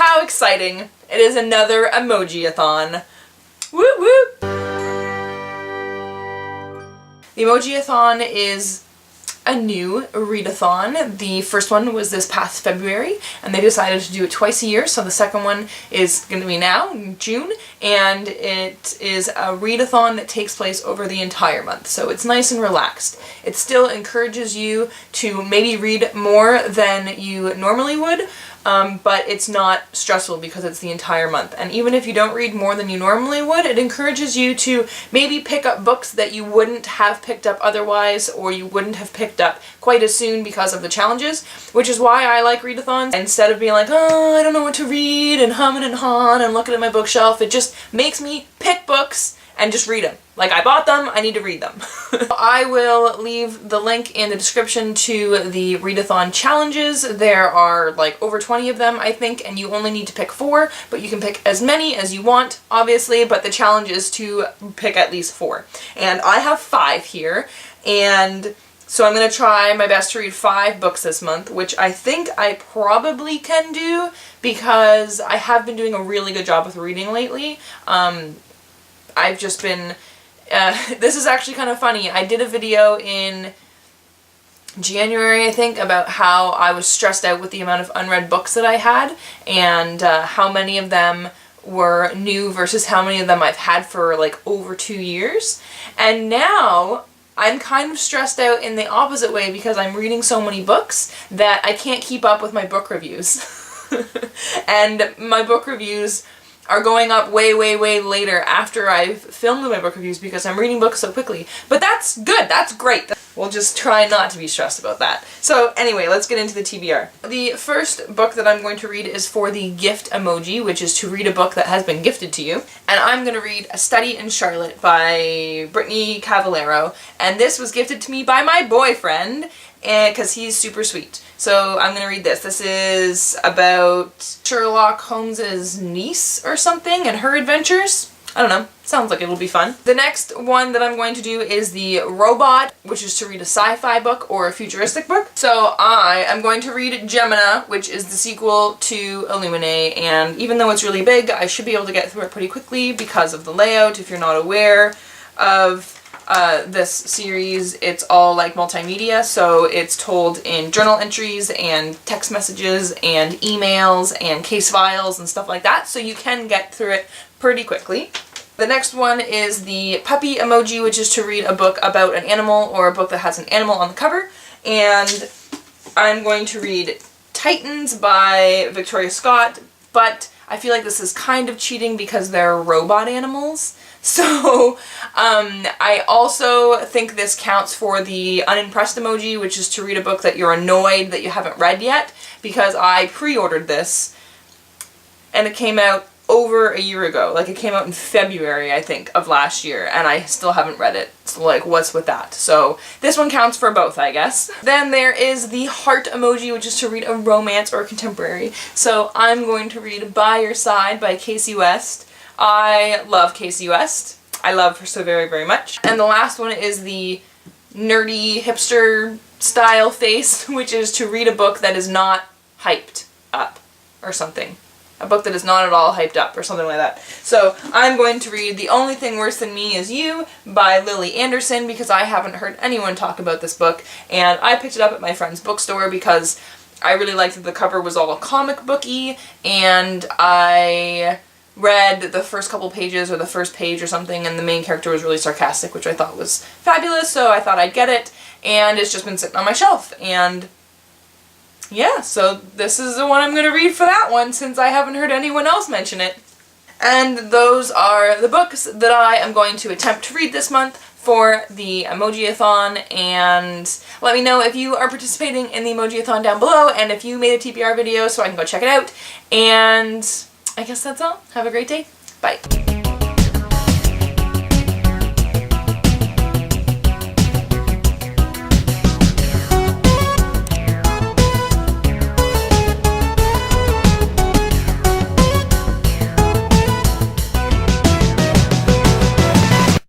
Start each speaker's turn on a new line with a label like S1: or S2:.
S1: how exciting. It is another Emoji-A-Thon. Woo woo! The Emoji-A-Thon is a new readathon. The first one was this past February, and they decided to do it twice a year, so the second one is going to be now, in June, and it is a readathon that takes place over the entire month, so it's nice and relaxed. It still encourages you to maybe read more than you normally would, but it's not stressful because it's the entire month. And even if you don't read more than you normally would, it encourages you to maybe pick up books that you wouldn't have picked up otherwise, or you wouldn't have picked up quite as soon because of the challenges, which is why I like readathons. Instead of being like, oh, I don't know what to read, and humming and hawing and looking at my bookshelf, it just makes me pick books and just read them. Like, I bought them, I need to read them. I will leave the link in the description to the readathon challenges. There are like over 20 of them, I think, and you only need to pick 4, but you can pick as many as you want, obviously, but the challenge is to pick at least 4. And I have 5 here, and so I'm going to try my best to read 5 books this month, which I think I probably can do because I have been doing a really good job with reading lately. I've just been, this is actually kind of funny. I did a video in January, I think, about how I was stressed out with the amount of unread books that I had, and how many of them were new versus how many of them I've had for like over 2 years. And now I'm kind of stressed out in the opposite way because I'm reading so many books that I can't keep up with my book reviews. And my book reviews are going up way, way, way later after I've filmed my book reviews because I'm reading books so quickly. But that's good, that's great. We'll just try not to be stressed about that. So anyway, let's get into the TBR. The first book that I'm going to read is for the gift emoji, which is to read a book that has been gifted to you. And I'm going to read A Study in Charlotte by Brittany Cavallero. And this was gifted to me by my boyfriend, because he's super sweet. So I'm going to read this. This is about Sherlock Holmes's niece or something and her adventures. I don't know. Sounds like it'll be fun. The next one that I'm going to do is The Robot, which is to read a sci-fi book or a futuristic book. So I am going to read Gemina, which is the sequel to Illuminae, and even though it's really big, I should be able to get through it pretty quickly because of the layout. If you're not aware of this series, it's all like multimedia, so it's told in journal entries and text messages and emails and case files and stuff like that, so you can get through it pretty quickly. The next one is the puppy emoji, which is to read a book about an animal or a book that has an animal on the cover, and I'm going to read Titans by Victoria Scott, but I feel like this is kind of cheating because they're robot animals. So, I also think this counts for the unimpressed emoji, which is to read a book that you're annoyed that you haven't read yet, because I pre-ordered this, and it came out over a year ago. Like, it came out in February, I think, of last year, and I still haven't read it. So, like, what's with that? So, this one counts for both, I guess. Then there is the heart emoji, which is to read a romance or a contemporary. So, I'm going to read By Your Side by Casey West. I love Casey West. I love her so very, very much. And the last one is the nerdy hipster style face, which is to read a book that is not hyped up or something. A book that is not at all hyped up or something like that. So I'm going to read The Only Thing Worse Than Me Is You by Lily Anderson because I haven't heard anyone talk about this book, and I picked it up at my friend's bookstore because I really liked that the cover was all comic booky, and I read the first couple pages or the first page or something, and the main character was really sarcastic, which I thought was fabulous, so I thought I'd get it, and it's just been sitting on my shelf, and yeah, so this is the one I'm going to read for that one since I haven't heard anyone else mention it. And those are the books that I am going to attempt to read this month for the Emoji-A-Thon, and let me know if you are participating in the Emoji-A-Thon down below, and if you made a TBR video so I can go check it out, and I guess that's all. Have a great day. Bye.